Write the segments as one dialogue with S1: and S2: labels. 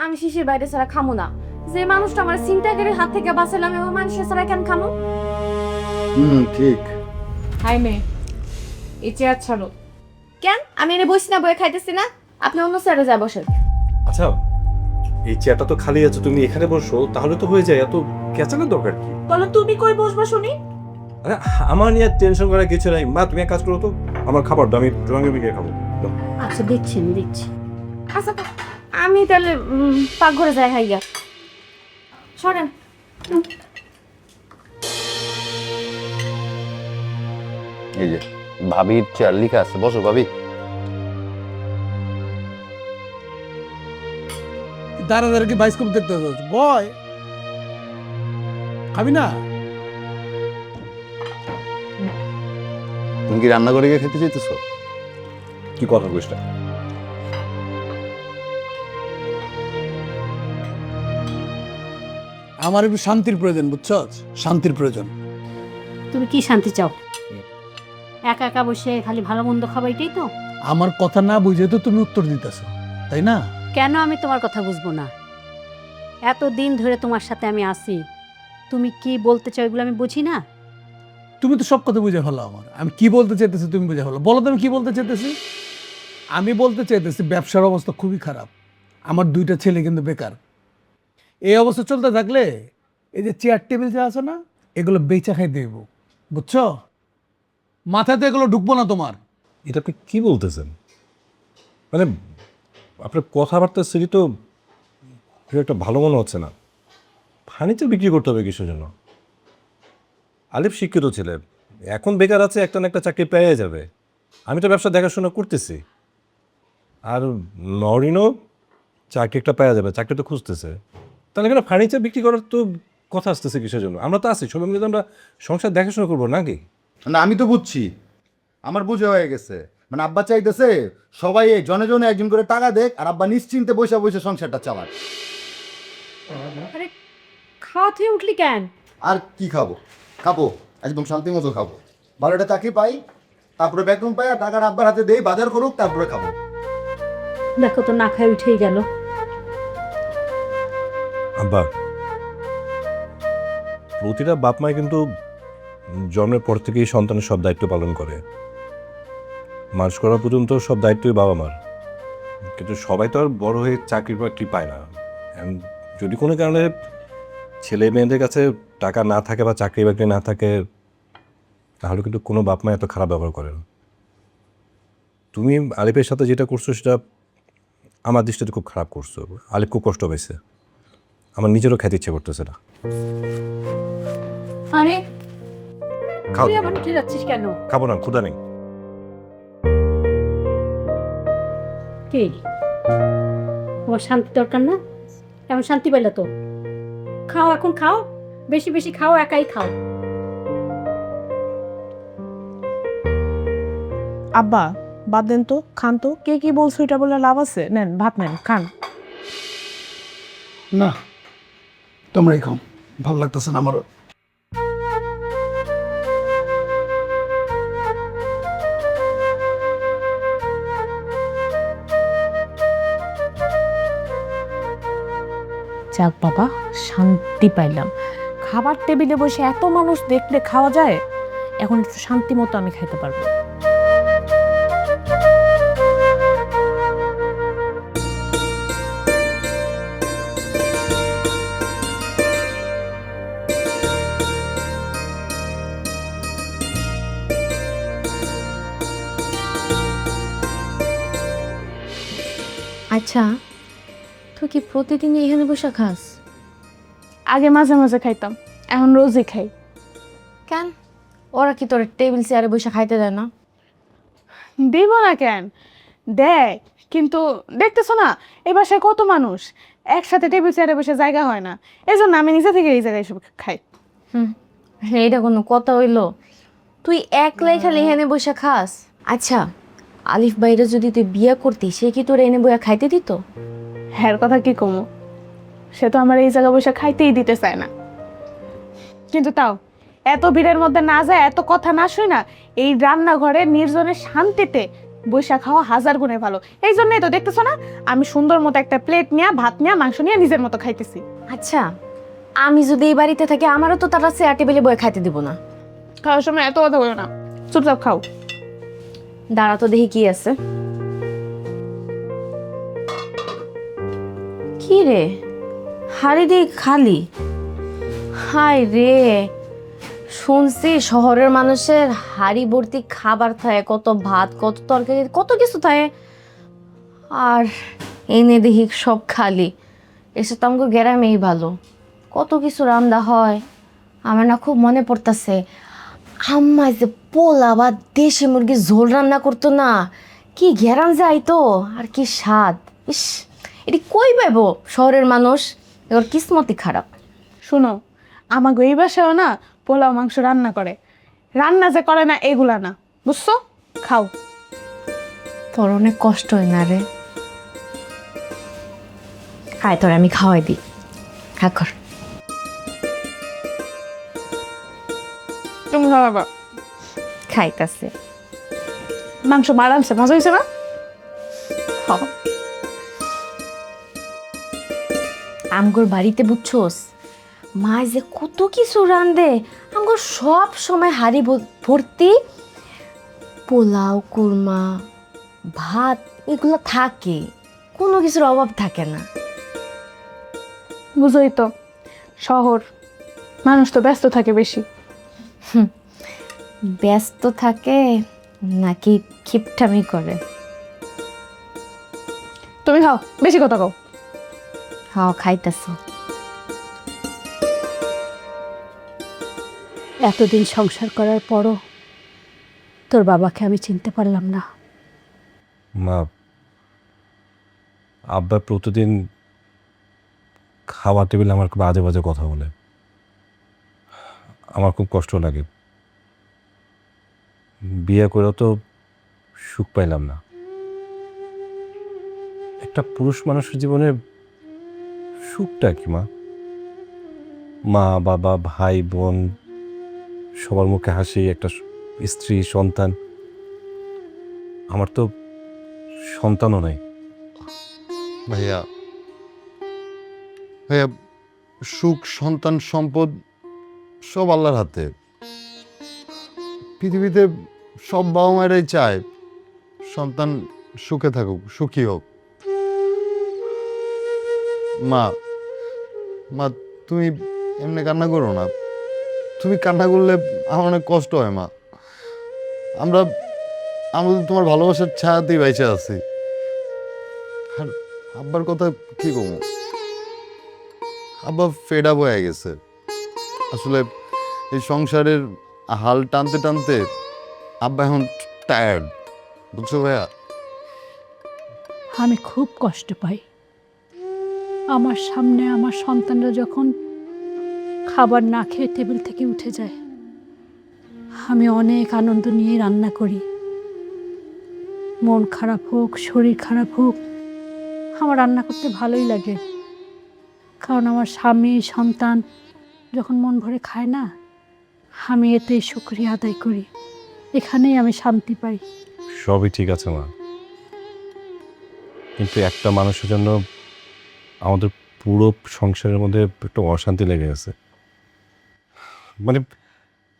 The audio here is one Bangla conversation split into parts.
S1: আমি শিশির বাইরে ছাড়া খামো না। যে মানুষটা আমার ছিনতাইকারীর হাত থেকে বাঁচালাম ওই মানুষের ছাড়া কেন খামো?
S2: ঠিক।
S1: হাই মেয়ে, এই চেয়ার ছাড়ো। কেন? আমি এনে বসি না, বয়ে খাইতেছি না? আপনি অন্য চেয়ারে যা বসেন।
S3: আচ্ছা, এই চেয়ারটা তো খালি আছে, তুমি এখানে বসো তাহলে তো হয়ে যায়, এত কেঁচানোর দরকার কি?
S1: বলো তুমি কই বসবা শুনি?
S3: আরে আমার নিয়ে টেনশন করার কিছু নাই মা, তুমি এক কাজ করো তো, আমার খাবার দাও, আমি তোমাকে বিকে খাবো। দাও।
S1: আচ্ছা দেখছি, আমি দেখছি। আচ্ছা আমি তাহলে পাকঘরে যাই খাইয়া। সরেন।
S2: এই যে ভাবির চেয়ার লেখা আছে, বসো ভাবি।
S4: দাঁড়া দাঁড়া কি বাইস্কোপ দেখতে হচ্ছে বয়, খাবি না?
S2: তুমি কি রান্না করে গিয়ে খেতে চাইতেছো?
S3: কি কথা কইস না?
S4: আমার একটু শান্তির প্রয়োজন, বুঝছ? শান্তির প্রয়োজন।
S5: তুমি কি শান্তি চাও? একা একা বসে খালি ভালো মন্দ খাবা, এটাই তো?
S4: আমার কথা না বুঝে তো তুমি উত্তর দিতেছো, তাই না?
S5: কেন আমি তোমার কথা বুঝবো না? এতদিন ধরে তোমার সাথে আমি আছি, তুমি কি বলতে চাও এগুলো আমি বুঝি না?
S4: তুমি তো সব কথা বুঝে ফেলো আমার। আমি কি বলতে চাইতেছি তুমি বুঝে ফেলো। বলো তো আমি কি বলতে চাইতেছি। আমি বলতে চাইতেছি ব্যবসার অবস্থা খুবই খারাপ, আমার 2টা ছেলে কিন্তু বেকার। এই অবস্থা চলতে থাকলে এই যে চেয়ার টেবিল যা আছে না, এগুলো বেচা খাই দেব, বুঝছো? মাথাতে এগুলো ঢুকবো না তোমার।
S3: এটা আপনি কি বলতেছেন? মানে আপনার কথাবার্তা সিরি তো খুব একটা ভালো মনে হচ্ছে না। ফার্নিচার বিক্রি করতে হবে কিসের জন্য? আলিফ শিক্ষিত ছেলে, এখন বেকার আছে, একটা না একটা চাকরি পেয়ে যাবে। আমি তো ব্যবসা দেখাশোনা করতেছি, আর নরিনও চাকরি একটা পেয়ে যাবে, চাকরি তো খুঁজতেছে। তাহলে এখানে ফার্নিচার বিক্রি করার তো কথা আসতেছে কিসের জন্য? আমরা তো আছি সবাই মিলে, তো আমরা সংসার দেখাশোনা করবো নাকি?
S2: না আমি তো বুঝছি, আমার বুঝে হয়ে গেছে। মানে আব্বা চাইতেছে সবাই এই জনে জনে একজন করে টাকা দেখ, আর আব্বা নিশ্চিন্তে বসে বসে সংসারটা চালাক।
S1: আরে খাওয়া থেকে উঠলি কেন?
S2: আর কি খাবো? খাবো একদম শান্তি মতো খাবো। ভালোটা চাকরি পাই, তারপরে বেতন পাই, আর টাকার আব্বার হাতে দেই, বাজার করুক, তারপরে খাবো।
S5: দেখো তো না খায় উঠেই গেল।
S3: আব্বা, প্রতিটা বাপ মাই কিন্তু জন্মের পর থেকেই সন্তানের সব দায়িত্ব পালন করে। মানুষ করা পর্যন্ত সব দায়িত্বই বাবা মার। কিন্তু সবাই তো আর বড় হয়ে চাকরি বাকরি পায় না। যদি কোনো কারণে ছেলে মেয়েদের কাছে টাকা না থাকে বা চাকরি বাকরি না থাকে, তাহলে কিন্তু কোনো বাপ মা এত খারাপ ব্যবহার করে না। তুমি আলিফের সাথে যেটা করছো সেটা আমার দৃষ্টিতে খুব খারাপ করছো। আলিফ খুব কষ্ট পেয়েছে, আমার নিজেরও খেতে ইচ্ছে করতেছে না।
S1: আরে
S3: খাও।
S5: তুই আবার উঠে যাচ্ছিস কেন?
S3: খাবো না, ক্ষুধা নেই।
S5: কি তোমার শান্তি দরকার না? এমন শান্তি পাইলে তো খাও, এখন খাও, বেশি বেশি খাও, একাই খাও।
S6: আব্বা বাদ দেন তো, খান তো। কে কি বলছো এটা বলে লাভ আছে? নেন ভাত নেন, খান।
S4: না তোমরাই খাও, ভালো লাগতেছে না আমারও।
S6: যাক বাবা, শান্তি পাইলাম। খাবার টেবিলে বসে এত মানুষ দেখলে খাওয়া যায়? এখন একটু শান্তি মতো আমি খাইতে পারবো।
S1: আচ্ছা তুই কি প্রতিদিন এখানে বসে খাস?
S6: আগে মাঝে মাঝে খাইতাম, এখন রোজই খাই।
S1: কেন? ওরা কি তোর টেবিল চেয়ারে বসে খাইতে দেয় না?
S6: দিব না কেন, দেয়। কিন্তু দেখতেছো না এই বাসায় কত মানুষ, একসাথে টেবিল চেয়ারে বসে জায়গা হয় না। এই জন্য আমি নিজে থেকে এই জায়গায় এসব খাই।
S1: এইটা কোনো কথা হইলো? তুই একলাই খালি এখানে বসে খাস? আচ্ছা আলিফ বাইরে যদি তুই বিয়ে করতি, সে কি তোর এনে বইয়া খাইতে দিত?
S6: হ্যার কথা কি কমো, সে তো আমার এই জায়গা বসে খাইতেই দিতে চায় না। কিন্তু তাও এত ভিড়ের মধ্যে না যায়, এত কথা না শুই না, এই রান্নাঘরে নির্জনে শান্তিতে বৈশা খাওয়া হাজার গুণে ভালো। এই জন্যই তো দেখতেছো না আমি সুন্দর মতো একটা প্লেট নিয়ে ভাত নিয়ে মাংস নিয়ে নিজের মতো খাইতেছি।
S1: আচ্ছা, আমি যদি এই বাড়িতে থাকি আমারও তো তারা চেয়ার টেবিলে বয়ে খাইতে দিব না।
S6: খাওয়ার সময় এত কথা বলো না, চুপচাপ খাও।
S1: দাঁড়া তো দেখি কি আছে। কি রে, হাড়ি দিয়ে খালি? হায় রে, শুনছি শহরের মানুষের হাড়ি ভর্তি খাবার থাকে, কত ভাত, কত তরকারি, কত কিছু থাকে, আর এনে দেখি সব খালি। এসে তো আমাকে গ্রামেই ভালো, কত কিছু রান্না হয়। আমার না খুব মনে পড়তেছে আম্মাই যে পোলা বা দেশি মুরগির ঝোল রান্না করতো না, কি ঘেরান যাইতো আর কি স্বাদ। ইস, এটি কই পাইব শহরের মানুষ, এবার কিসমতি খারাপ।
S6: শোনো, আমাকে এই বাসায়ও না পোলাও মাংস রান্না করে, রান্না যে করে না এগুলা না, বুঝছো? খাও।
S1: তোর অনেক কষ্ট হয় না রে? আয় তোর আমি খাওয়াই দিই, খা কর।
S6: তুমি খাও বাবা।
S1: খাইতাছে।
S6: মাংস মার আনছে, মজা হয়েছে না?
S1: আমগোর বাড়িতে বুঝছোস মা যে কত কিছু রান্ধে, আমগোর সব সময় হাড়ি ভর্তি পোলাও, কুরমা, ভাত এগুলো থাকে, কোনো কিছুর অভাব থাকে না।
S6: বুঝোই তো, শহর মানুষ তো ব্যস্ত থাকে বেশি।
S1: ব্যস্ত থাকে নাকি খিপটামি করে?
S6: তুমি খাও, বেশি কথা কও।
S1: হাও খাইতেছ।
S5: এতদিন সংসার করার পরও তোর বাবাকে আমি চিনতে পারলাম না।
S3: মা, আব্বা প্রতিদিন খাওয়া টেবিলে আমার খুব আজে বাজে কথা বলে, আমার খুব কষ্ট লাগে। বিয়ে করেও তো সুখ পাইলাম না। একটা পুরুষ মানুষের জীবনে সুখটা কি মা? মা, বাবা, ভাই, বোন, সবার মুখে হাসি, একটা স্ত্রী, সন্তান। আমার তো সন্তানও নাই।
S2: ভাইয়া, ভাইয়া, সুখ, সন্তান, সম্পদ সব আল্লাহর হাতে। পৃথিবীতে সব বাবা মায়েরাই চায় সন্তান সুখে থাকুক, সুখী হোক। মা, মা, তুমি এমনি কান্না করো না। তুমি কান্না করলে আমার অনেক কষ্ট হয় মা। আমরা আমরা তো তোমার ভালোবাসার ছায়াতেই বেঁচে আছি। আর আব্বার কথা কি কমো, আব্বা ফেড আপ হয়ে গেছে। আসলে এই সংসারের হাল টানতে টানতে আব্বা এখন টায়ার্ড, বুঝছো ভাইয়া?
S5: আমি খুব কষ্ট পাই আমার সামনে আমার সন্তানরা যখন খাবার না খেয়ে টেবিল থেকে উঠে যায়। আমি অনেক আনন্দ নিয়ে রান্না করি, মন খারাপ হোক, শরীর খারাপ হোক, আমার রান্না করতে ভালোই লাগে। কারণ আমার স্বামী, সন্তান যখন মন ভরে খায় না, আমি এতেই শুকরিয়া আদায় করি, এখানেই আমি শান্তি পাই।
S3: সবই ঠিক আছে মা, কিন্তু একটা মানুষের জন্য আমাদের পুরো সংসারের মধ্যে একটা অশান্তি লেগে গেছে। মানে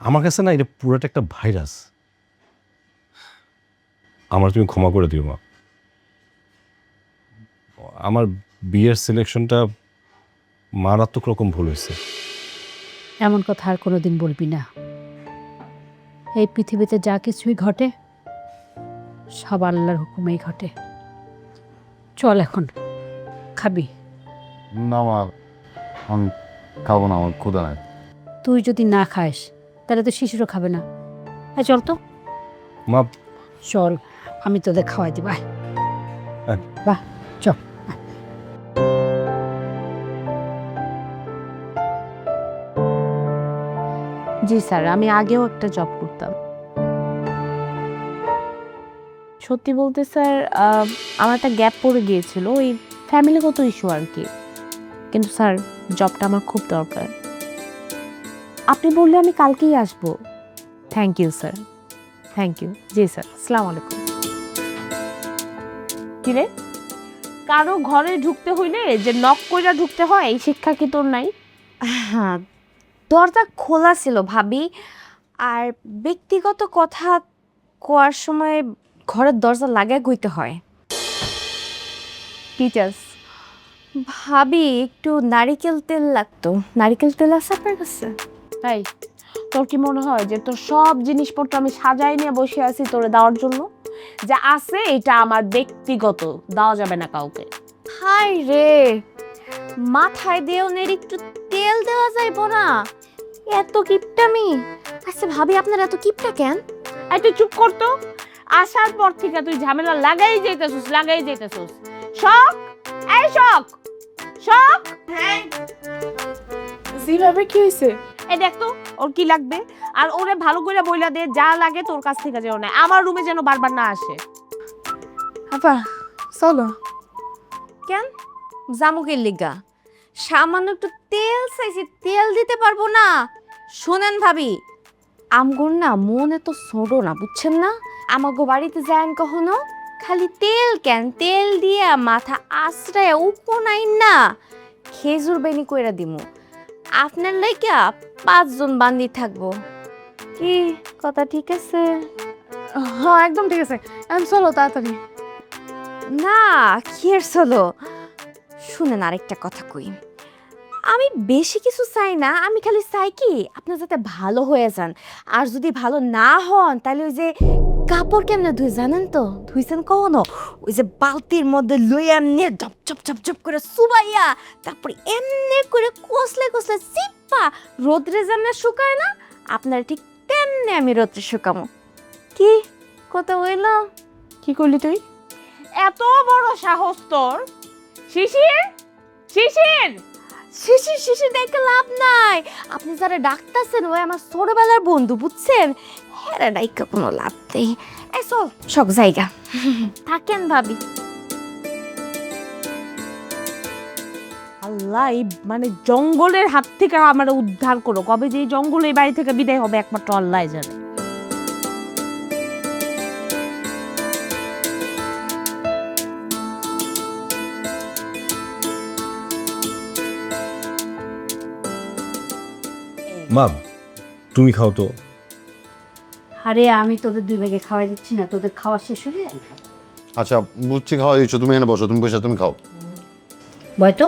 S3: আমার কাছে না এটা পুরোটা একটা ভাইরাস। আমার তুমি ক্ষমা করে দিও মা। আমার বিয়ের সিলেকশনটা মারাত্মক রকম ভুল হয়েছে।
S5: এমন কথা আর কোনোদিন বলবি না। এই পৃথিবীতে যা কিছুই ঘটে সব আল্লাহর হুকুমেই ঘটে। চল এখন, খাবি?
S2: না মা, আমি খাবো না, আমার ক্ষুধা নাই।
S5: তুই যদি না খাস তাহলে তো শিশুরও খাবে না। হ্যাঁ চল তো,
S3: মা,
S5: চল আমি তোদের খাওয়াই দিবা।
S3: হ্যাঁ।
S5: বাহ, চল।
S7: জি স্যার, আমি আগেও একটা জব করতাম। সত্যি বলতে স্যার, আমার একটা গ্যাপ পড়ে গিয়েছিল, ওই ফ্যামিলিগত ইস্যু আর কি। কিন্তু স্যার, জবটা আমার খুব দরকার। আপনি বললে আমি কালকেই আসবো। Thank you sir, thank you. জি স্যার, আসসালামু আলাইকুম। কিরে, কারো ঘরে ঢুকতে হইলে যে নক কইরা ঢুকতে হয় এই শিক্ষা কি তোর নাই?
S1: হ্যাঁ, দরজা খোলা ছিল ভাবি। আর ব্যক্তিগত কথা কোয়ার সময় ঘরের দরজা লাগায় গইতে হয়।
S7: টিচার্স
S1: ভাবি একটু নারিকেল তেল লাগতো। নারিকেল তেল আছে আপনার কাছে?
S7: তাই তোর কি মনে হয় যে তোর সব জিনিসপত্র আমি সাজাই নিয়ে বসে আছি তোরে দেওয়ার জন্য? যা আছে এটা আমার ব্যক্তিগত, দেওয়া যাবে না কাউকে।
S1: হাই রে, মাথায় দেওনের একটু তেল দেওয়া যাইব না? এত কিপটামি। আচ্ছা ভাবি, আপনার এত কিপটা কেন?
S7: এই তুই চুপ করতো। আসার পর থেকে তুই ঝামেলা লাগাই যাইতেছিস, লাগাই যাইতেছিস। শখ, এই শখ, শখ। হ্যাঁ
S6: যেভাবে কি হয়েছে?
S7: এই দেখ তো ওর কি লাগবে, আর ওরে ভালো করে বইলা দে যা লাগে তোর কাছ থেকে যেও না, আমার রুমে যেন বারবার না আসে।
S6: আপা চলো।
S1: কেন জামুকের লিগা? সামান্য একটু তেল চাইছি, তেল দিতে পারবো না? শোনেন ভাবি, আমগুর না মনে তো ছোট না, বুঝছেন না? আমাগো বাড়িতে যান কখনো, খালি তেল কেন, তেল দিয়ে মাথা আশ্রয় উকো নাই না খেজুর বেনি কইরা দিমু। আপনার লাইকা 5 জন বান্দি থাকবো। কি কথা ঠিক আছে?
S6: হ্যাঁ একদম ঠিক আছে, এখন চলো তাড়াতাড়ি।
S1: না কি আর চলো, শুনেন আরেকটা কথা কই। আমি বেশি কিছু চাই না, আমি খালি চাই কি আপনার যাতে ভালো হয়ে যান। আর যদি ভালো না হন তাহলে ওই যে কাপড় কেমনে ধুই জানেন তো? ধুইছেন কখনো? ওই যে বালতির মধ্যে লইয়া এমনি ঝপ ঝপ ঝপ ঝপ করে চুবাইয়া তারপর এমনি করে কষলে কষলে চিপ্পা রোদ্রে যেমনে শুকায় না, আপনার ঠিক তেমনি আমি রোদ্রে শুকামো। কি কথা হইল?
S7: কি করলি তুই? এত বড় সাহস তোর! শিশির, শিশির,
S1: শিশির শিশির দেখে লাভ নাই। আপনি যারা ডাকতেছেন ওই আমার ছোটবেলার বন্ধু, বুঝছেন? হ্যাঁ ডাইকা কোনো লাভ নেই। এই চল সব জায়গা থাকেন ভাবি।
S7: আল্লাহ, এই মানে জঙ্গলের হাত থেকে আমার উদ্ধার করো। কবে যে এই জঙ্গল এই বাড়ি থেকে বিদায় হবে একমাত্র আল্লাহ জানে।
S3: মা, তুমি খাও তো।
S5: আরে আমি তোদের 2 ভাগে খাওয়াই দিচ্ছি না, তোদের খাওয়া শেষ হলে
S2: আচ্ছা বুঝছি, খাওয়া দিচ্ছ, তুমি এখানে বসো, তুমি বসে তুমি খাও।
S5: বয় তো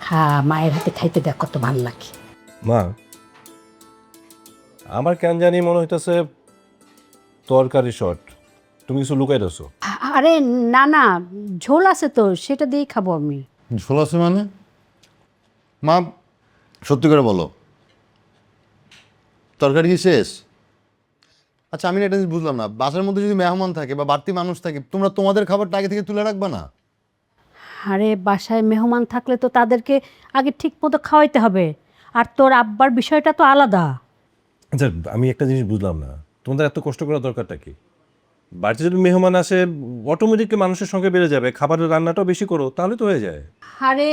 S5: খা, মায়ের হাতে খাইতে দেখ কত ভালো লাগে।
S3: মা, আমার কেন জানি মনে হইতেছে তরকারি শর্ট, তুমি কিছু লুকাই রয়েছো।
S5: আরে না না, ঝোল আছে তো, সেটা দিয়েই খাবো আমি।
S2: ঝোল আছে মানে? মা সত্যি করে বলো, তরকারি কি শেষ? আচ্ছা আমি না একটা জিনিস বুঝলাম না, বাসার মধ্যে যদি মেহমান থাকে বা বাড়তি মানুষ থাকে, তোমরা তোমাদের খাবারটা আগে থেকে তুলে রাখবা না?
S5: আরে বাসায় মেহমান থাকলে তো তাদেরকে আগে ঠিক মতো খাওয়াইতে হবে, আর তোর আব্বার বিষয়টা তো আলাদা।
S3: আচ্ছা আমি একটা জিনিস বুঝলাম না, তোমাদের এত কষ্ট করার দরকারটা কি? বাড়িতে যদি মেহমান আসে অটোমেটিকলি মানুষের সঙ্গে বেড়ে যাবে, খাবারের রান্নাটাও বেশি করো, তাহলে তো হয়ে যায়।
S5: আরে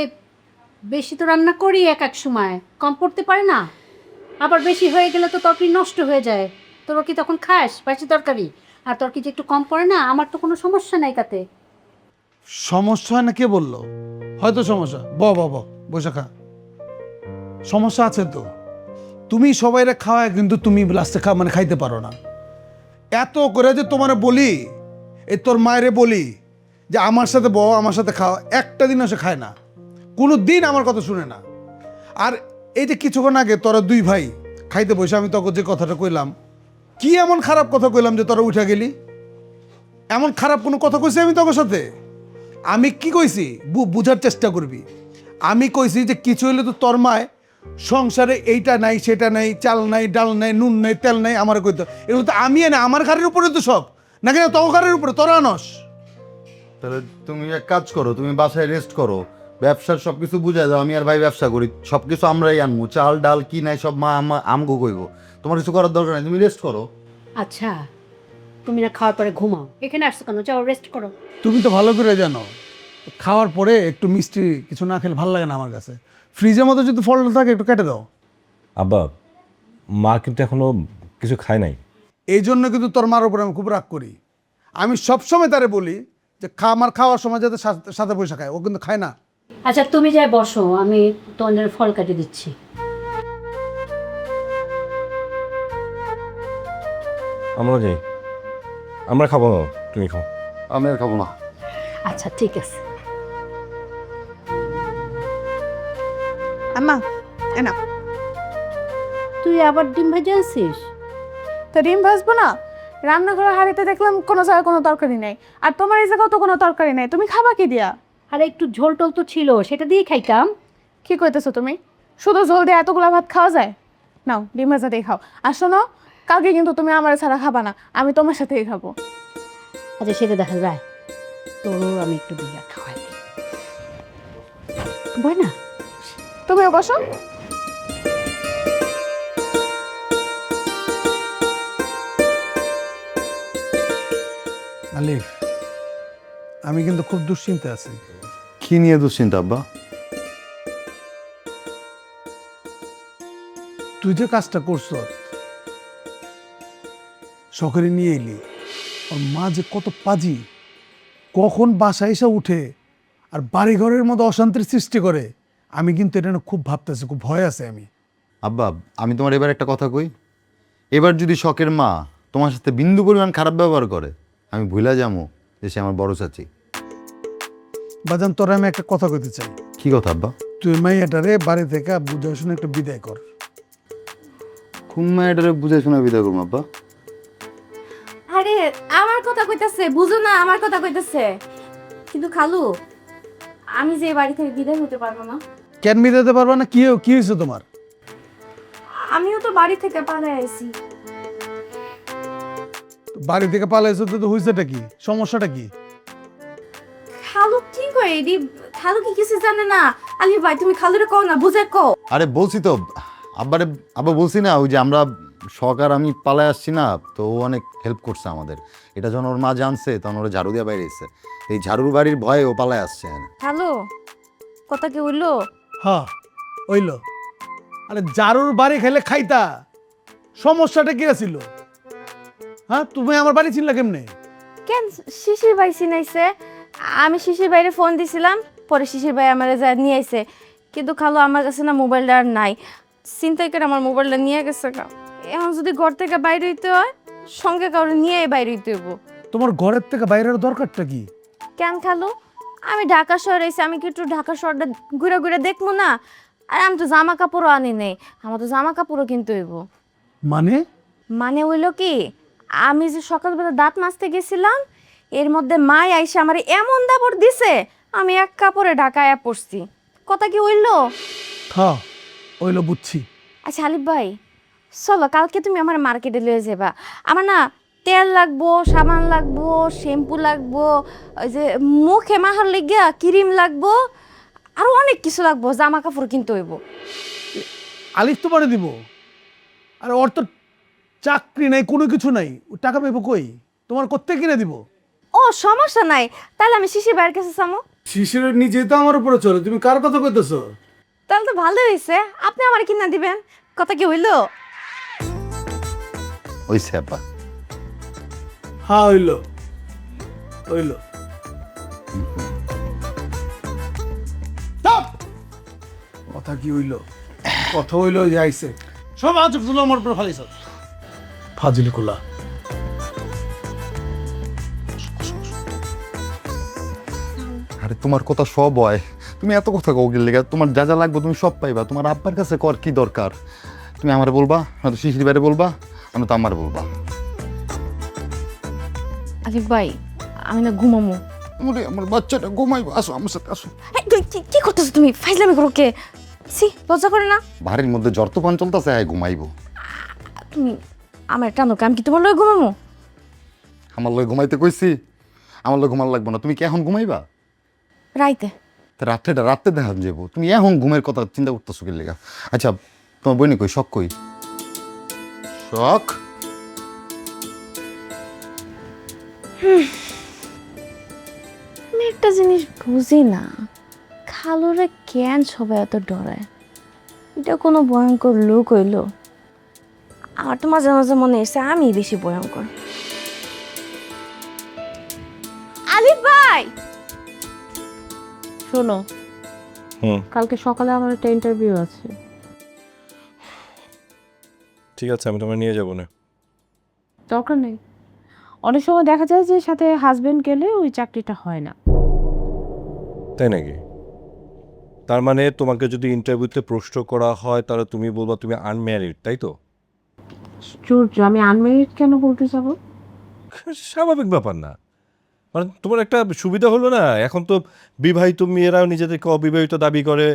S5: বেশি তো রান্না করি এক এক সময়, কম পড়তে পারে না। আবার বেশি হয়ে গেলে তো তরকারি নষ্ট হয়ে যায়। তোরা কি তখন খাস বাসি তরকারি? আর তরকারি যে একটু কম পড়ে না, আমার তো কোনো সমস্যা নাই তাতে।
S4: সমস্যা হয় না কে বললো? হয়তো সমস্যা, বসে খা। সমস্যা আছে তো, তুমি সবাইরে খাওয়ায় কিন্তু তুমি লাস্টে মানে খাইতে পারো না। এত করে যে তোমার বলি, এই তোর মায়েরে বলি যে আমার সাথে বউ, আমার সাথে খাওয়া, একটা দিনও সে খায় না, কোনো দিন আমার কথা শুনে না। আর এই যে কিছুক্ষণ আগে তোরা 2 ভাই খাইতে বসে আমি তোকে যে কথাটা কইলাম, কি এমন খারাপ কথা কইলাম যে তোরা উঠে গেলি? এমন খারাপ কোনো কথা কইছি আমি তোর সাথে? আমি কি কইছি বুঝার চেষ্টা করবি। আমি কইছি যে কিছু হইলে তো তোর মায় সংসারে এইটা নাই সেটা নাই, চাল নাই ডাল নাই নুন নাই তেল নাই, আমার কইতো এগুলো তো আমি এনে আমার ঘরের উপরে তো সব, নাকি না তোর ঘরের উপরে তোরা আনস।
S2: তাহলে তুমি এক কাজ করো, তুমি বাসায় রেস্ট করো, ব্যবসার সব কিছু বুঝাই দাও, আমি আর ভাই ব্যবসা করি, সব কিছু আমরাই আনবো, চাল ডাল কি নাই সব মা আমগো কইব, তোমার কিছু করার দরকার নাই, তুমি রেস্ট করো।
S5: আচ্ছা তুমি না খাওয়ার পরে ঘুমাও, এখানে আসছো কেন? যাও রেস্ট করো।
S4: তুমি তো ভালো করে জানো খাওয়ার পরে একটু মিষ্টি কিছু না খেলে ভালো লাগে না আমার কাছে। ফ্রিজের মধ্যে যদি ফল থাকে একটু কেটে দাও।
S3: আব্বা, মা কিন্তু এখনো কিছু খায় নাই।
S4: এই জন্য কিন্তু তোর মার উপরে আমি খুব রাগ করি। আমি সবসময় তারে বলি যে আমার খাওয়ার সময় যাতে সাথে বসে খায়, ও কিন্তু খায় না।
S5: আচ্ছা তুমি যাই বসো, আমি তোমাদের ফল কাটে দিচ্ছি।
S3: আমরা যাই, আমরা খাবো না, তুমি খাও।
S2: আমি আর খাবো না।
S5: আচ্ছা ঠিক আছে।
S6: আম্মা এনা
S5: তুই আবার ডিম ভেজে আনছিস?
S6: তো ডিম ভাজবো না? রান্নাঘরের হাঁড়িতে দেখলাম কোনো জায়গায় কোনো তরকারি নেই, আর তোমার এই জায়গাও তো কোনো তরকারি নেই, তুমি খাবা কি দিয়া?
S5: আর একটু ঝোল টোল তো ছিল, সেটা দিয়ে খাইতাম।
S6: কি কইতেছো তুমি? শুধু ঝোল দিয়ে এতগুলা ভাত খাওয়া যায়? নাও ডিম ভাজা দিয়ে খাও। আর শোনো, কালকে কিন্তু তুমি আমার ছাড়া খাবা না, আমি তোমার সাথেই খাবো।
S5: আচ্ছা সেটা দেখা যায়, তোরও আমি একটু দিয়ে খাওয়াই দিই। বই না,
S6: তুমিও বসো।
S4: আলিফ, আমি কিন্তু খুব দুশ্চিন্তা আছি।
S2: কি নিয়ে দুশ্চিন্তা আব্বা?
S4: তুই যে কাজটা করছ, শখেরে নিয়ে এলি, ওর মা যে কত পাজি, কখন বাসায় এসে উঠে আর বাড়ি ঘরের মধ্যে অশান্তির সৃষ্টি করে, আমি কিন্তু এটা নিয়ে খুব ভাবতেছি, খুব ভয় আছে আমি।
S2: আব্বা, আমি তোমার এবার একটা কথা কই, এবার যদি শখের মা তোমার সাথে বিন্দু পরিমাণ খারাপ ব্যবহার করে, আমি ভুলা যাবো যে সে আমার বড় চাচি।
S4: বাজান, তোরা আমি একটা কথা কইতে চাই।
S2: কি কথা আব্বা?
S4: তুই মাইয়াটারে বাড়ি থেকে বুঝে শুনে একটা বিদায় কর।
S2: কোন মায়েটারে বুঝে শোনা বিদায় করবো আব্বা?
S1: আরে আমার কথা কইতাছে, বুঝো না আমার কথা কইতাছে। কিন্তু খালু, আমি যে বাড়ি থেকে বিদায় হতে পারবো না।
S4: কেন মিটাতে পারবা না? কি হয়েছে তোমার?
S1: আমিও তো বাড়ি থেকে পালাই আইছি।
S4: বাড়ি থেকে পালাইছো তো হয়েছেটা কি? সমস্যাটা কি?
S1: খালু কি করে এডি? খালু কি কিছু জানে না? আলি ভাই তুমি খালুরে কও না, বুঝে কও।
S2: আরে বলছি তো আব্বা বলছি না, ওই যে আমরা শখ আর আমি পালায় আসছি না, তো ও অনেক হেল্প করছে আমাদের। এটা যখন ওর মা জানছে তখন ওরা ঝাড়ু দিয়ে বাইরে এসেছে, এই ঝাড়ুর বাড়ির ভয়ে ও পালায় আসছে।
S1: খালু কথা কি হইলো?
S4: হ্যাঁ ওইলো। আরে জারুর বাড়ি খেলে খাইতা, সমস্যাটা কি ছিল? হ্যাঁ, তুমি আমার বাড়ি চিনলা কেমনে?
S1: কেন শিশির ভাই চিনাইছে? আমি শিশির ভাইরে ফোন দিছিলাম, পরে শিশির ভাই আমারে যা নিয়ে আইছে। কিন্তু খালু আমার কাছে না মোবাইলটা আর নাই, চিন্তাই করে আমার মোবাইলটা নিয়ে গেছে। এখন যদি ঘর থেকে বাইরে হইতে হয়, সঙ্গে কাউরে নিয়ে বাইরে হইতে হইব।
S4: তোমার ঘরের থেকে বাইরের দরকারটা কি?
S1: কেন খালু, আমি ঢাকা শহরে এসে আমি কি একটু ঢাকা শহরটা ঘুরে ঘুরে দেখবো না? আর আমি তো জামা কাপড়ও আনি নেই, আমার তো জামা কাপড়ও কিনতে হইব।
S4: মানে?
S1: মানে হইলো কি, আমি যে সকালবেলা দাঁত মাজতে গেছিলাম, এর মধ্যে মাই আইসা আমার এমন দাপড় দিছে, আমি এক কাপড়ে ঢাকায় পড়ছি। কথা কি হইলো?
S4: হ্যাঁ ওইলো, বুঝছি।
S1: আচ্ছা আলিফ ভাই, চলো কালকে তুমি আমার মার্কেটে লয়ে যাবা। আমার না তেল লাগবো, সাবান লাগবো, শ্যাম্পু লাগবো, ওই যে মুখে মাখার লেগিয়া ক্রিম লাগবো, আরো অনেক কিছু লাগবো, জামা কাপড় কিনতে হইব।
S4: আলিফ তোমারে দিব? আর ওর তো চাকরি নাই, কোনো কিছু নাই, ও টাকা পাইব কই? তোমার কোত্থেকে কিনে দিব?
S1: ও সমস্যা নাই, তাহলে আমি শিশির ভাইয়ের কাছে যাবো।
S4: শিশিরের নিজেই তো আমার উপরে চলে, তুমি কার কথা কইতেছো?
S1: তাহলে তো ভালো হয়েছে, আপনি আমার কিনা দিবেন। কথা কি হইলো?
S2: ওই স্যাপা।
S4: হ্যাঁ হইলো, হইলো। কথা কি হইলো? কথা হইলো যে আইছে সব আজ তুলো আমার উপর ফালিস, ফাজিল কোলা।
S2: আরে তোমার কথা সব হয়, তুমি এত কথা কও গেলে, তোমার যা যা লাগবে তুমি সব পাইবা। তোমার আব্বার কাছে কর কি দরকার? তুমি আমার বলবা, নয়তো শিশির বাইরে বলবা, নয়তো আমার বলবা।
S1: আলিফ ভাই, আমি না ঘুমামো।
S2: আমার বাচ্চাটা ঘুমাইবো, আসো আমার সাথে আসো।
S1: এই, তুই কি করতেছো তুমি? ফাইজলামি করো কে? সি লজ্জা করে না?
S2: বাড়ির মধ্যে জ্বর তুফান চলতেছে, হ্যাঁ ঘুমাইবো।
S1: তুমি আমার টানো, আমি কি তোমার লগে ঘুমামো?
S2: আমার লগে ঘুমাইতে কইছি, আমার লগে ঘুমার লাগবো না। তুমি কি এখন ঘুমাইবা?
S1: রাইতে
S2: রাত্রে দেখা যাবো। তুমি এখন ঘুমের কথা চিন্তা করতেছো কি লেগা? আচ্ছা তোমার বইনি কই, শখ কই? শখ
S1: আমি একটা জিনিস বুঝি না, খালুরে কেন সবাই এত ডরায়? এটা কোনো ভয়ঙ্কর লোক হইলো? আমার তো মাঝে মাঝে মনে হচ্ছে আমি বেশি ভয়ঙ্কর।
S7: আলিফ ভাই, শোনো,
S3: হুম।
S7: কালকে সকালে আমার একটা ইন্টারভিউ আছে।
S3: ঠিক আছে, আমি তোমায় নিয়ে যাবো না।
S7: দরকার নেই। অনেক সময় দেখা যায় যে সাথে হাজবেন্ড গেলে ওই চাকরিটা হয় না।
S3: তাই নাকি? তার মানে তোমাকে যদি ইন্টারভিউতে প্রশ্ন করা হয় তাহলে তুমি বলবা তুমি আনম্যারিড, তাই তো?
S7: আশ্চর্য, আমি আনমেরিড কেন বলতে যাবো?
S3: স্বাভাবিক ব্যাপার না? মানে তোমার একটা সুবিধা হলো না, এখন তো বিবাহিত মেয়েরাও নিজেদেরকে অবিবাহিত দাবি করে,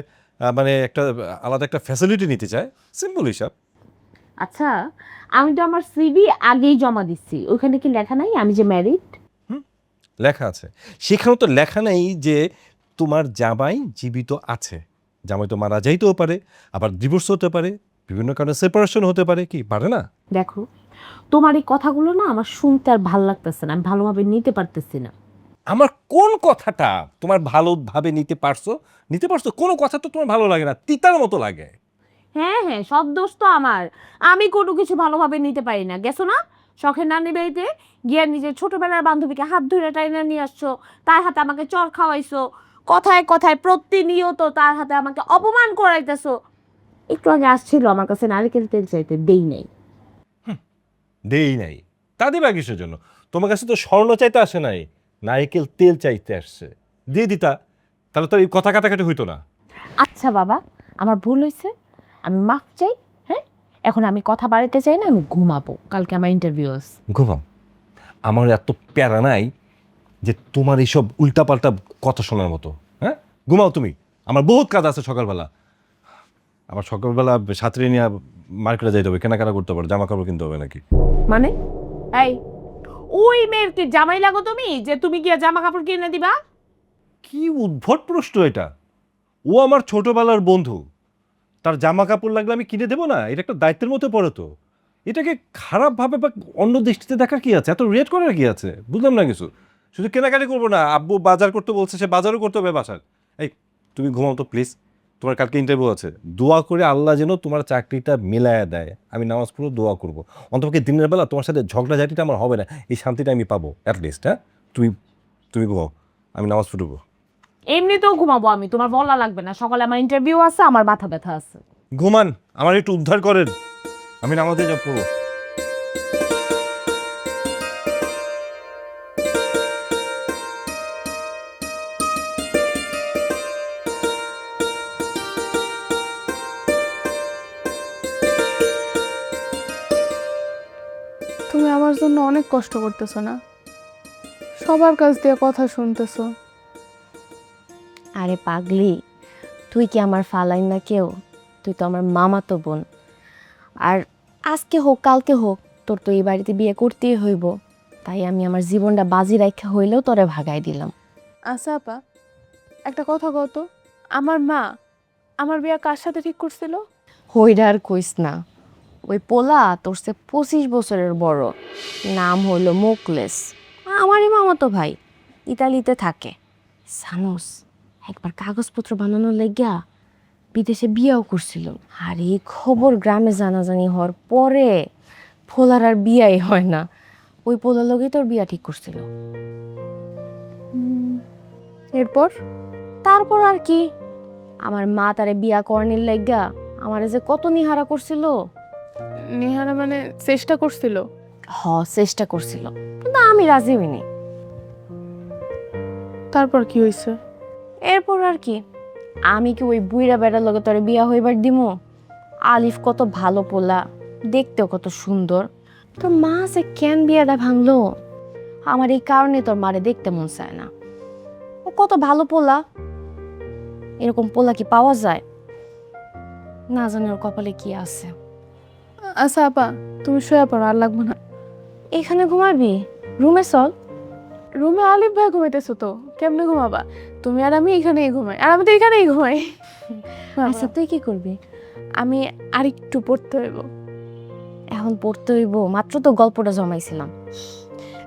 S3: মানে একটা আলাদা একটা ফ্যাসিলিটি নিতে চায়। সিম্পল হিসাব।
S7: আচ্ছা, আমি তো আমার সিভি আগেই জমা দিচ্ছি, ওখানে কি লেখা নাই আমি যে ম্যারিড?
S3: লেখা আছে, সেখানেও তো লেখা নেই যে তোমার জামাই জীবিত আছে। জামাই তো মারা যাইতেও পারে, আবার ডিভোর্স হতে পারে, বিভিন্ন কারণে সেপারেশন হতে পারে, কি পারে না?
S7: দেখো, তোমার এই কথাগুলো না আমার শুনতে আর ভাল লাগতেছে না, আমি ভালোভাবে নিতে পারতেছি না।
S3: আমার কোন কথাটা তোমার ভালোভাবে নিতে পারছো? কোনো কথা তো তোমার ভালো লাগে না, তিতার মতো লাগে।
S7: হ্যাঁ হ্যাঁ, সব দোষ তো আমার। আমি কোনো কিছু ভালোভাবে নিতে পারি না। গেছো না শখের নানি বাড়িতে, গিয়ে নিজের ছোটবেলার বান্ধবীকে হাত ধরে টাইনা নিয়ে আসছো, তার হাতে আমাকে চর খাওয়াইছো, কথায় কথায় প্রতিনিয়ত তার হাতে আমাকে অপমান করাইতেছো। একটু আগে আসছিল আমার কাছে নারকেল তেল চাইতে, দেই নাই।
S3: দেই নাই, তা দিবা কিসের জন্য? তোমার কাছে তো স্বর্ণ চাইতে আসে নাই, নারকেল তেল চাইতে আসছে। দিয়ে দিতা, তাহলে তো এই কথা কাটাকাটি হইতো না।
S7: আচ্ছা বাবা, আমার ভুল হয়েছে, আমি মাফ চাই। হ্যাঁ, এখন আমি কথা বাড়াতে চাই না, আমি ঘুমাবো, কালকে আমার ইন্টারভিউ আছে।
S3: ঘুমাও, আমার এত প্যারা নাই যে তোমার এইসব উল্টাপাল্টা কথা শোনার মতো। হ্যাঁ, ঘুমাও তুমি, আমার বহুত কাজ আছে সকালবেলা। আবার সকালবেলা সাঁতরে নিয়ে মার্কেটে যাইতে হবে, কেনাকাটা করতে হবে, জামা কাপড় কিনতে হবে নাকি।
S7: মানে এই, ওই মেয়ের কি জামাই লাগো তুমি যে তুমি গিয়া জামা কাপড় কিনে দিবা?
S3: কি উদ্ভট প্রশ্ন এটা! ও আমার ছোটবেলার বন্ধু, তার জামা কাপড় লাগলে আমি কিনে দেবো না? এটা একটা দায়িত্বের মধ্যে পড়ে তো। এটাকে খারাপভাবে বা অন্য দৃষ্টিতে দেখার কি আছে, এত রেট করার কি আছে? বুঝলাম না কিছু। শুধু কেনাকাটি করবো না, আব্বু বাজার করতে বলছে, সে বাজারও করতে হবে বাসার। এই, তুমি ঘুমাও তো প্লিজ, তোমার কালকে ইন্টারভিউ আছে। দোয়া করে আল্লাহ যেন তোমার চাকরিটা মিলায়া দেয়, আমি নামাজ পড়ে দোয়া করবো। অন্তপক্ষে দিনের বেলা তোমার সাথে ঝগড়াঝাটিটা আমার হবে না, এই শান্তিটা আমি পাবো অ্যাটলিস্ট। হ্যাঁ, তুমি তুমি ঘুমাও, আমি নামাজ পড়বো।
S7: এমনিতেও ঘুমাবো আমি, তোমার বলা লাগবে না। সকালে আমার ইন্টারভিউ আছে, আমার মাথা ব্যথা আছে।
S3: ঘুমান, আমার একটু উদ্ধার করেন, আমি নামাজে যাব পড়বো।
S6: তুমি আমার জন্য অনেক কষ্ট করতেছো না? সবার কাছ দিয়ে কথা শুনতেছো।
S1: আরে পাগলি, তুই কি আমার ফালাই না কেউ? তুই তো আমার মামাতো বোন। আর আজকে হোক কালকে হোক তোর তো এই বাড়িতে বিয়ে করতেই হইব, তাই আমি আমার জীবনটা বাজি রাখা হইলেও তোরে ভাগাই দিলাম।
S6: আচ্ছা আপা, একটা কথা কত, আমার মা আমার বিয়ে কার সাথে ঠিক করছিল?
S1: হইডা আর কইস না, ওই পোলা তোর সে 25 বছরের বড়, নাম হইল মোকলেস, আমারই মামাতো ভাই, ইতালিতে থাকে। সানোস একবার কাগজপত্র বানানোর লাগিয়া বিদেশে বিয়েও করছিল। আর এই খবর গ্রামে জানাজানি হওয়ার পরে পোলার আর বিয়াই হয় না। ওই পোলার লগেই তোর বিয়া ঠিক করছিল।
S6: এরপর?
S1: তারপর আর কি, আমার মা তারে বিয়া করানির লাগিয়া আমারে যে কত নিহারা করছিল।
S6: নেহারা মানে চেষ্টা করছিল?
S1: চেষ্টা করছিল, কিন্তু আমি রাজি হইনি।
S6: তারপর কি হয়েছে?
S1: এরপর আর কি, আমি কি ওই বুইরা বেড়ার লগে তোরে বিয়া হইবার দিমু? আলিফ কত ভালো পোলা, দেখতেও কত সুন্দর, তোর মা যে কেন বিয়াটা ভাঙলো? আমার এই কারণে তোর মারে দেখতে মন চায় না। ও কত ভালো পোলা, এরকম পোলা কি পাওয়া যায়? না জানি ওর কপালে কি আছে।
S6: আচ্ছা আপা, তুমি শুয়ে পড়ো, আর লাগবো না।
S1: এখানে ঘুমাবি? রুমে চল।
S6: রুমে আলিফ ভাই ঘুমাইতেছো তো, কেমনে ঘুমাবা? তুমি আর আমি এখানেই ঘুমাই, আর আমি তো এখানেই ঘুমাই।
S1: আচ্ছা তুই কি করবি?
S6: আমি আরেকটু পড়তে হইব।
S1: এখন পড়তে হইব? মাত্র তো গল্পটা জমাইছিলাম।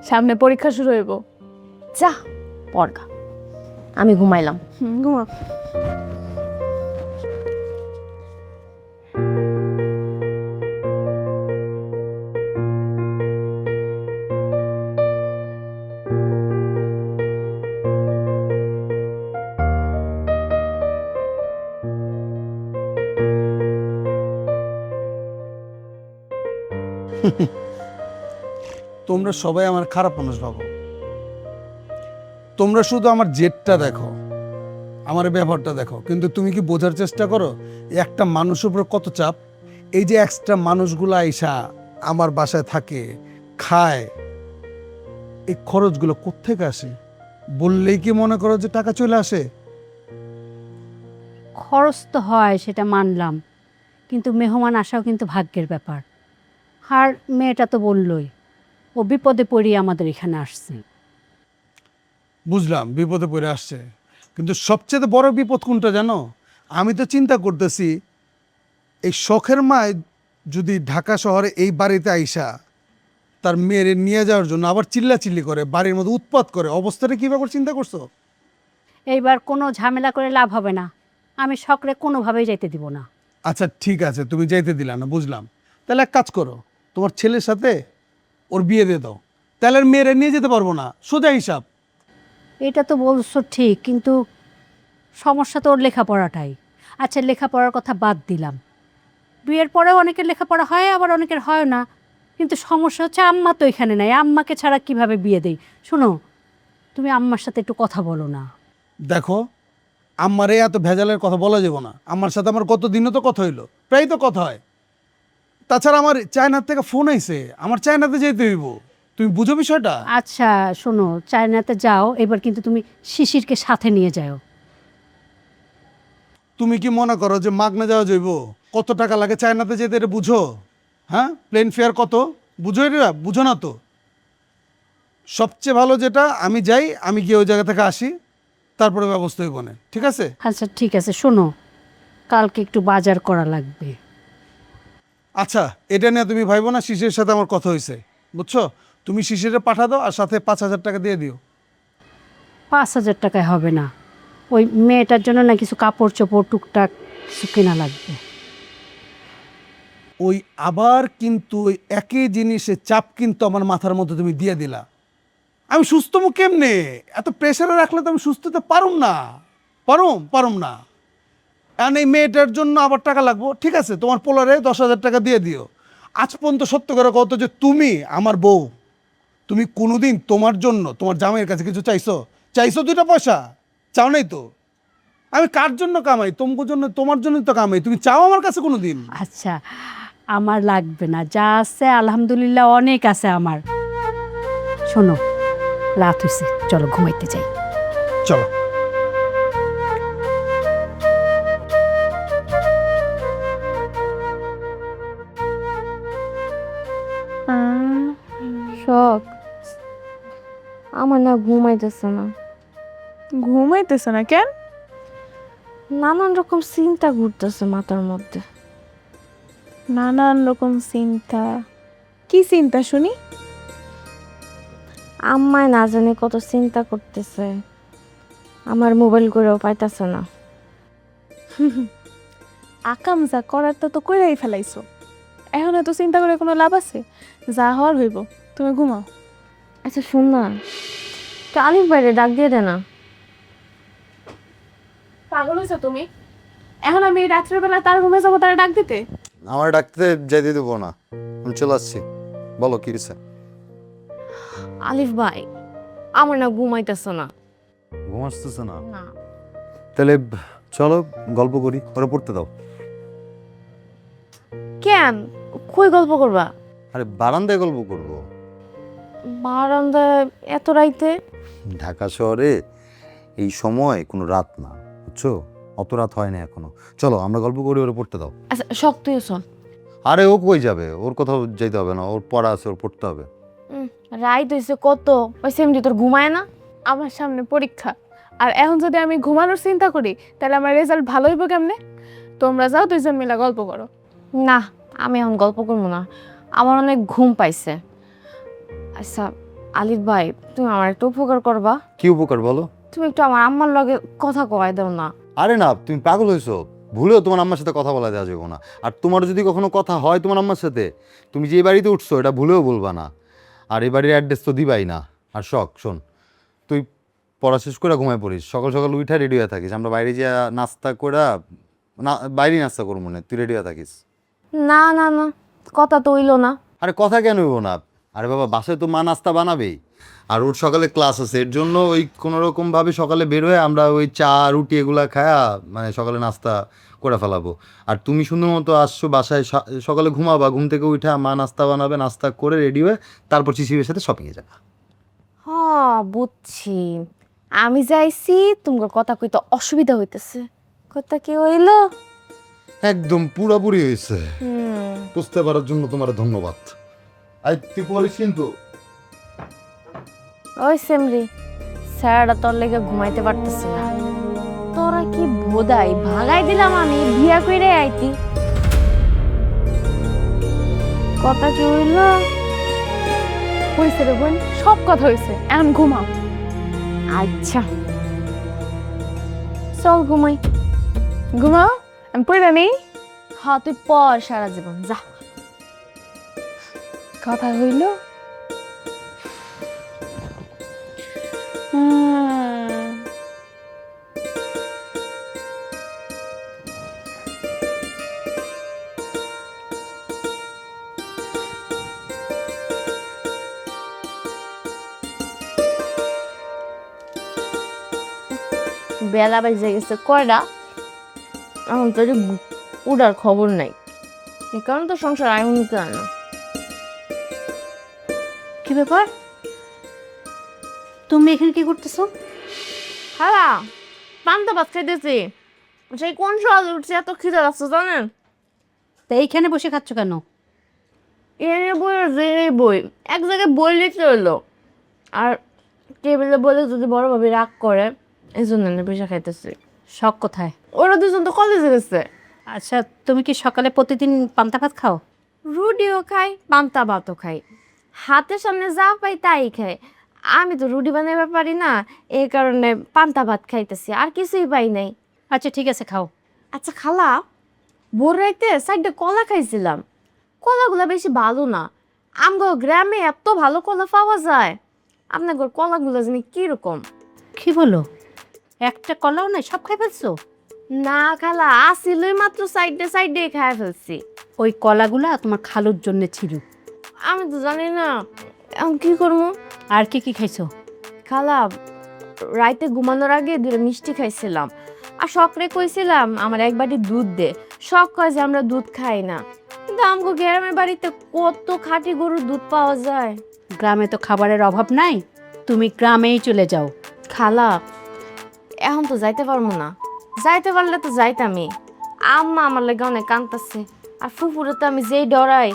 S6: সামনে পরীক্ষা শুরু হইব।
S1: যা পড়গা, আমি ঘুমাইলাম।
S6: ঘুমা।
S4: তোমরা সবাই আমার খারাপ মানুষ ভাবো, তোমরা শুধু আমার জেদটা দেখো, আমার ব্যবহারটা দেখো, কিন্তু তুমি কি বোঝার চেষ্টা করো একটা মানুষের উপর কত চাপ? এই যে এক্সট্রা মানুষগুলো আইসা আমার বাসায় থাকে, খায়, এই খরচগুলো কোত্থেকে আসে? বললেই কি মনে করো যে টাকা চলে আসে?
S5: খরচ তো হয়, সেটা মানলাম, কিন্তু মেহমান আসাও কিন্তু ভাগ্যের ব্যাপার। আর মেয়েটা তো বললই ও বিপদে পড়িয়ে আমাদের এখানে আসছে।
S4: বুঝলাম বিপদে পড়ে আসছে, কিন্তু সবচেয়ে বড় বিপদ কোনটা জানো? আমি তো চিন্তা করতেছি এই শখের মায় যদি ঢাকা শহরে এই বাড়িতে আইসা তার মেয়েরে নিয়ে যাওয়ার জন্য আবার চিল্লাচিল্লি করে, বাড়ির মধ্যে উৎপাত করে, অবস্থাটা কী ব্যাপার চিন্তা করছো?
S5: এইবার কোনো ঝামেলা করে লাভ হবে না, আমি শখরে কোনোভাবেই যাইতে দিব না।
S4: আচ্ছা ঠিক আছে, তুমি যাইতে দিলা না, বুঝলাম। তাহলে এক কাজ করো, তোমার ছেলের সাথে ওর বিয়ে দিয়ে দাও, তাহলে আর মেয়েরে নিয়ে যেতে পারবো না, সোজা হিসাব।
S5: এটা তো বলছো ঠিক, কিন্তু সমস্যা তো ওর লেখাপড়াটাই। আচ্ছা, লেখাপড়ার কথা বাদ দিলাম, বিয়ের পরেও অনেকের লেখাপড়া হয়, আবার অনেকের হয় না, কিন্তু সমস্যা হচ্ছে আম্মা তো এখানে নাই, আম্মাকে ছাড়া কিভাবে বিয়ে দেই? শোনো, তুমি আম্মার সাথে একটু কথা বলো না।
S4: দেখো, আমারে এত ভেজালের কথা বলা যাবো না, আমার সাথে আমার কত দিনও তো কথা হইলো, প্রায় তো কথা হয়। তাছাড়া আমার চায়নার থেকে ফোন আইছে, আমার চায়নাতে যেতে হইব, তুমি বুঝো বিষয়টা?
S5: আচ্ছা শোনো, চায়নাতে যাও, এবার কিন্তু তুমি শিশিরকে সাথে নিয়ে যাও।
S4: তুমি কি মনে করো যে মাগনা যাওয়া যাইব? কত টাকা লাগে চায়নাতে যেতে, এটা বুঝো? হ্যাঁ, প্লেন ফেয়ার কত বুঝো? এটা বুঝো না তো। সবচেয়ে ভালো যেটা, আমি যাই, আমি গিয়ে ওই জায়গা থেকে আসি, তারপরে ব্যবস্থা হইব না, ঠিক আছে?
S5: আচ্ছা ঠিক আছে, শোনো, কালকে একটু বাজার করা লাগবে।
S4: আচ্ছা, এটা নিয়ে তুমি ভাইবো না, শিশিরের সাথে আমার কথা হয়েছে, বুঝছো? তুমি শিশিরে পাঠা দাও, আর সাথে 5,000 টাকা দিয়ে দিও।
S5: 5,000 টাকায় হবে না, ওই মেয়েটার জন্য না কিছু কাপড় চোপড় টুকটাক কিছু কেনা লাগবে।
S4: ওই আবার কিন্তু ওই একই জিনিসের চাপ কিন্তু আমার মাথার মধ্যে তুমি দিয়ে দিলা। আমি সুস্থ মুখ কেমনে? এত প্রেশারে রাখলে তো আমি সুস্থ হতে পারুম না, পারুম না। কারণ এই মেয়েটার জন্য আবার টাকা লাগবো, ঠিক আছে, তোমার পোলারে 10,000 টাকা দিয়ে দিও। আজ পর্যন্ত সত্য করে কত যে তুমি আমার বউ, তুমি কোনোদিন তোমার জন্য তোমার জামাইয়ের কাছে কিছু চাইছো? 2টা পয়সা চাও নাই তো। আমি কার জন্য কামাই? তোমার জন্য, তোমার জন্যই তো কামাই। তুমি চাও আমার কাছে কোনোদিন?
S5: আচ্ছা, আমার লাগবে না, যা আছে আলহামদুলিল্লাহ অনেক আছে আমার। শোনো, রাত হয়েছে, চলো ঘুমাইতে যাই।
S4: চলো।
S1: শখ, আমার না ঘুমাইতেছে না,
S6: ঘুমাইতেছে না কেন?
S1: নানান রকম চিন্তা ঘুরতেছে মাথার মধ্যে।
S6: নানান রকম চিন্তা? কি চিন্তা শুনি?
S1: আম্মায় না জানি কত চিন্তা করতেছে, আমার মোবাইল করেও পাইতেছে না।
S6: আকাম যা করার তো কইরাই ফেলাইছো, এখন এত চিন্তা করে কোনো লাভ আছে? যা হওয়ার হইব, তুমি ঘুমাও।
S1: আচ্ছা শোন না, তো আলিফ বাইরে ডাক দিয়ে দে না।
S6: পাগল হয়েছো তুমি? এখন আমি রাত্রের বেলা তার রুমে যাবো তারা ডাক দিতে?
S2: আমার ডাকতে যাইতে দেবো না, আমি চলে আসছি। বলো কি হয়েছে?
S1: আলিফ ভাই, আমার না ঘুমাইতেছে না।
S2: ঘুম আসতেছে না?
S1: না।
S2: তাহলে চলো গল্প করি, ওরা পড়তে দাও।
S1: কেন, কই গল্প করবা?
S2: আরে বারান্দায় গল্প করবো।
S1: বারান্দায় এত রাইতে?
S2: ঢাকা শহরে এই সময় কোনো রাত না, বুঝছো? অত রাত হয় না এখনো। চলো আমরা গল্প করি, ওরা পড়তে দাও।
S1: আচ্ছা শখ, তুইও শোন।
S2: আরে ও কই যাবে, ওর কোথাও যেতে হবে না, ওর পড়া আছে, ওর পড়তে হবে।
S1: রাইত হয়েছে কত, ওই সেমনি তোর ঘুমায় না?
S6: আমার সামনে পরীক্ষা, আর এখন যদি আমি ঘুমানোর চিন্তা করি তাহলে আমার রেজাল্ট ভালো হইব কেমনে? তোমরা যাও, দুইজন মিলে গল্প করো।
S1: না, আমি এখন গল্প করবো না, আমার অনেক ঘুম পাইছে। আচ্ছা আলিফ ভাই, তুমি আমার একটা উপকার করবা?
S2: কি উপকার বলো?
S1: তুমি একটু আমার আম্মার লগে কথা কয় দাও না।
S2: আরে না, তুমি পাগল হয়েছো, ভুলেও তোমার আম্মার সাথে কথা বলা দেওয়া যাবে না। আর তোমার যদি কখনো কথা হয় তোমার আম্মার সাথে, তুমি যে বাড়িতে উঠছো এটা ভুলেও বলবা না, আর এই বাড়ির অ্যাড্রেস তো দিবাই না। আর শখ শোন, তুই পড়া শেষ করে ঘুমায় পড়িস, সকাল সকাল উঠা রেডি হয়ে থাকিস, আমরা বাইরে যা নাস্তা করে না, বাইরেই নাস্তা করবো, মনে তুই রেডি হয়ে থাকিস।
S1: না না না, কথা তো হইলো না।
S2: আরে কথা কেন হইব না? আরে বাবা, বাসায় তো মা নাস্তা বানাবেই। আর ওর সকালে ক্লাস আছে, এর জন্য ওই কোনো রকমভাবে সকালে বের হয়ে আমরা ওই চা রুটি এগুলা খায়া মানে সকালে নাস্তা করে ফেলাবো। আর তুমি সুন্দর মতো আসছো বাসায়, সকালে ঘুমাবা, ঘুম থেকে উঠে মা নাস্তা বানাবে, নাস্তা করে রেডি হয়ে তারপর চিচিবের সাথে শপিংয়ে যাবা।
S1: হ, বুঝছি। আমি যাইছি তোমার কথা কইতে অসুবিধা হইতেছে। কথা কি হইল?
S2: একদম পুরোপুরি হয়েছে।
S1: হুম,
S2: বুঝতে পারার জন্য তোমার ধন্যবাদ। আই তুই বলিস কিন্তু
S1: ওই সেমরি, স্যারটা তোর লেগে ঘুমাইতে পারতেছি না। তোরা কি ভোদাই ভাগাই দিলাম আমি বিয়া কইরে আইতি। কথা কি হইল?
S6: হয়েছে রে বোন, সব কথা হয়েছে, এখন ঘুমাও।
S1: আচ্ছা, চল ঘুমাই।
S6: ঘুমাও, আমি পড়ে নেই।
S1: হ্যাঁ, তুই পর সারা জীবন যা।
S6: কথা হইল।
S1: বেলা বেজে গেছে কয়টা, এখন তো উড়ার খবর নাই। এই কারণে তো সংসার আয় নিতে হয় না।
S5: কি ব্যাপার, তুমি এখানে কি করতেছো?
S1: হ্যাঁ, পান্তা ভাত খাইতেছি। সেই কোন সকালে উঠছে, এত খিদে লাগছে জানেন?
S5: তা এইখানে বসে খাচ্ছ কেন?
S1: এনে বই আর জেনে বই, এক জায়গায় বই লিখতে হইলো। আর টেবিলে বলে যদি বড় ভাবি রাগ করে, এই জন্য এনে বসে খাইতেছি।
S5: শখ কোথায়?
S1: ওরা দুজন তো কলেজে গেছে।
S5: আচ্ছা, তুমি কি সকালে প্রতিদিন পান্তা ভাত খাও?
S1: রুটিও খাই, পান্তা ভাতও খাই, হাতের সামনে যা পাই তাই খাই। আমি তো রুটি বানাইতে পারি না, এই কারণে পান্তা ভাত খাইতেছি, আর কিছুই পাই নাই।
S5: আচ্ছা ঠিক আছে, খাও।
S1: আচ্ছা খালা, ভোর রাইতে সাইডে কলা খাইছিলাম। কলাগুলা বেশি ভালো না। আমগো গ্রামে এত ভালো কলা পাওয়া যায়, আপনার কলাগুলো জানি কিরকম।
S5: কি বলো, একটা কলাও নাই, সব খাই ফেলছো?
S1: না খালা, আসিলই মাত্র সাইডে সাইডে খাই ফেলছি।
S5: ওই কলাগুলা তোমার খালুর জন্য ছিল।
S1: আমি তো জানি না, এখন কি করবো।
S5: আর কি কি খাইছো?
S1: খালা, রাইতে ঘুমানোর আগে দুটো মিষ্টি খাইছিলাম, আর শখরে কইছিলাম আমার এক বাটি দুধ দে। শখ কয় যে আমরা দুধ খাই না, কিন্তু আমগো গ্রামের বাড়িতে কত খাঁটি গরুর দুধ পাওয়া যায়।
S5: গ্রামে তো খাবারের অভাব নাই, তুমি গ্রামেই চলে যাও।
S1: খালা, এখন তো যাইতে পারবো না। যাইতে পারলে তো যাইতামই। আম্মা আমার লেগে অনেক কাঁদতেছে, আর ফুফুরে তো আমি যেই ডরাই,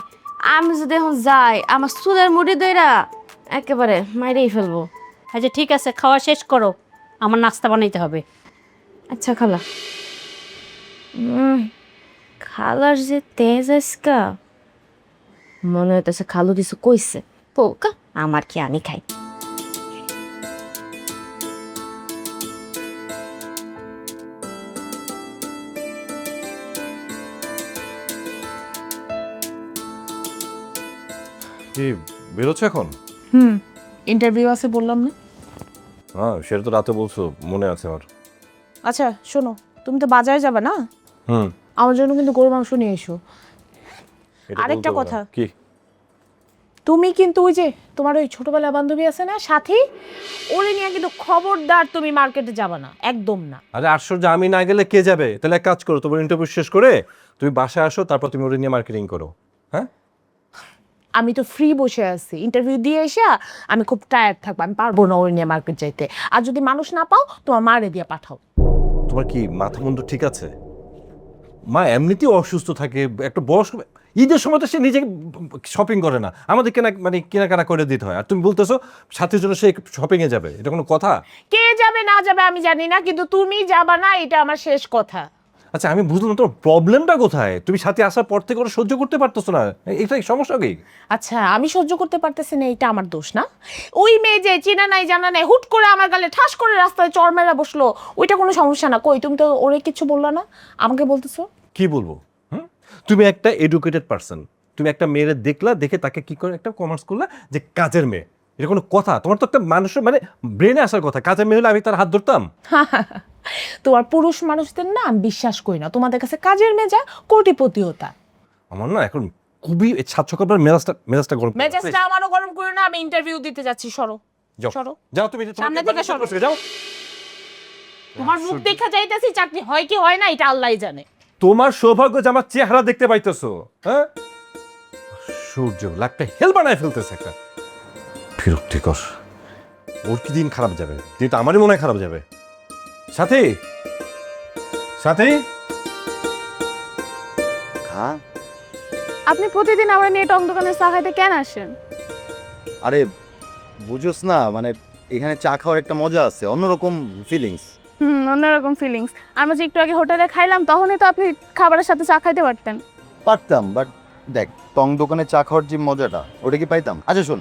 S1: আমি যদি এখন যাই আমার চুলের মুড়ি দইরা একেবারে মাইরেই ফেলবো।
S5: আচ্ছা ঠিক আছে, খাওয়া শেষ করো, আমার নাস্তা বানাইতে হবে।
S1: আচ্ছা খালা। খালার যে তেজ আজকা, মনে হইতেছে খালু কিছু কইছে। পোকা আমার কি, আমি খাই।
S3: কি বেরোচ্ছ এখন?
S6: ইন্টারভিউ আছে বললাম না।
S3: হ্যাঁ, সেটা তো রাতে বলছো, মনে আছে আমার।
S7: আচ্ছা শোনো, তুমি তো বাজারে যাবে না?
S3: হুম,
S7: আমার জন্য কিন্তু গরু মাংস নিয়ে এসো।
S3: এটা
S7: আরেকটা
S3: বলতে হবে
S7: কথা।
S3: না। কি?
S7: তুমি কিন্তু ওই যে তোমার ওই ছোটবেলা বান্ধবী আছে না সাথী, ওরে নিয়ে কিন্তু খবরদার তুমি মার্কেটে যাবে না, একদম না।
S3: আরে আশ্চর্য, আমি না গেলে কে যাবে? তাহলে এক কাজ করো, তোমার ইন্টারভিউ শেষ করে তুমি বাসায় আসো, তারপর তুমি ওটা নিয়ে মার্কেটিং করো। হ্যাঁ,
S7: আমি তো ফ্রি বসে আছি, ইন্টারভিউ দিয়ে এসে আমি খুব টায়ার্ড থাকবো, আমি পারবো না ওরে নিয়ে মার্কেট যাইতে। আর যদি মানুষ না পাও তোমার মারে দিয়ে পাঠাও।
S3: তোমার কি মাথা মুন্ডু ঠিক আছে? মা এমনিতেই অসুস্থ থাকে, একটা বয়স্ক, ঈদের সময় তো সে নিজে শপিং করে না, আমাদের কেনাকাটা করে দিতে হয়। আর তুমি বলতেছো সাথীর জন্য সে শপিংয়ে যাবে, এটা কোনো কথা?
S7: কে যাবে না যাবে আমি জানি না, কিন্তু তুমি যাবা না, এটা আমার শেষ কথা।
S3: আচ্ছা আমি বুঝলাম, তোমার প্রবলেমটা কোথায়? তুমি সাথে আসার পর থেকে ওরা সহ্য করতে পারতেছো না, এটাই সমস্যা কি?
S7: আচ্ছা আমি সহ্য করতে পারতেছি না, এটা আমার দোষ না? ওই মেয়ে যে চেনা নাই জানা নাই হুট করে আমার গালে ঠাস করে রাস্তায় চড় মেরা বসলো, ওইটা কোনো সমস্যা না। কই তুমি তো ওরে কিছু বললা না, আমাকে বলতেছো।
S3: কি বলবো? তুমি একটা এডুকেটেড পার্সন, তুমি একটা মেয়ের দেখলা, দেখে তাকে কি করে একটা কমার্স করলা যে কাজের মেয়ে, এটা কোনো কথা? তোমার তো একটা মানুষের ব্রেনে আসার কথা, কাজের মেয়ে হলে আমি তার হাত ধরতাম?
S7: তোমার পুরুষ মানুষদের না আমি বিশ্বাস করি না, তোমাদের কাছে কাজের মেয়ে যা কোটিপতি হতা।
S3: আমার না এখন খুবই ছাত্র আপনার মেজাজটা গরম করো।
S7: মেজাজটা আমারও গরম করো না, আমি ইন্টারভিউ দিতে যাচ্ছি, সরো
S3: যাও
S7: সরো।
S3: যাও তুমি
S7: সামনে থেকে সরো।
S3: যাও।
S7: তোমার মুখ দেখা যাইতেছি, চাকরি হয় কি হয় না এটা আল্লাহই জানে।
S3: তোমার সৌভাগ্য যে আমার চেহারা দেখতে পাইতেছো, হ্যাঁ? সূর্য লাখটা হেল বানায় ফেলতেছে একটা। বিরক্তিকর। ওর কি দিন খারাপ যাবে? দিন তো আমারই মনে হয় খারাপ যাবে। সাথী সাথী
S2: হ্যাঁ
S6: আপনি প্রতিদিন আমার নিয়ে টং দোকানের চা খাইতে কেন আসেন?
S2: আরে বুঝোস না, মানে এখানে চা খাওয়ার একটা মজা আছে, অন্যরকম ফিলিংস।
S6: অন্যরকম ফিলিংস। আমরা যে একটু আগে হোটেলে খাইলাম তখনই তো আপনি খাবারের সাথে চা খাইতে পারতেন।
S2: পারতাম, বাট দেখ টং দোকানে চা খাওয়ার যে মজাটা ওটা কি পাইতাম? আচ্ছা শোন,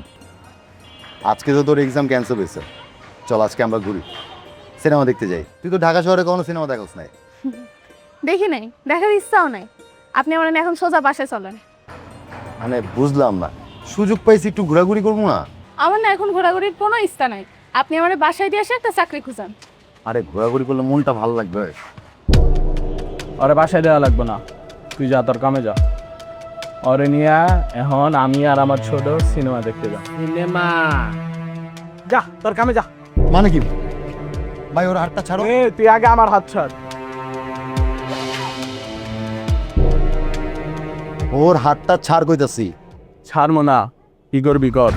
S2: আজকে তো তোর এক্সাম ক্যান্সেল হয়েছে, চল আজকে আমরা ঘুরি, সিনেমা দেখতে যাই। তুই তো ঢাকা শহরে কোনো সিনেমা দেখোস নাই।
S6: দেখি নাই, দেখার ইচ্ছাও নাই। আপনি আমার এখন সোজা বাসায় চলেন।
S2: মানে বুঝলাম না, সুযোগ পাইছি একটু ঘোরাঘুরি করবো না?
S6: আমার না এখন ঘোরাঘুরির কোনো ইচ্ছা নাই। আপনি আমার বাসায় দিয়ে এসে একটা চাকরি খুঁজান।
S2: আরে ঘোরাঘুরি করলে মনটা ভালো লাগবে।
S8: আরে বাসায় দেওয়া লাগবে না, তুই যা তোর কামে যা। অরে নিয়া এখন আমি আর আমার ছোট সিনেমা দেখতে যা। সিনেমা যা, তোর কামে যা।
S2: মানে কি ভাই, ওর হাতটা ছাড়ো।
S8: তুই আগে আমার হাত ছাড়।
S2: ওর হাতটা ছাড় কইতাছি।
S8: ছাড়বো না, কি করবি কর।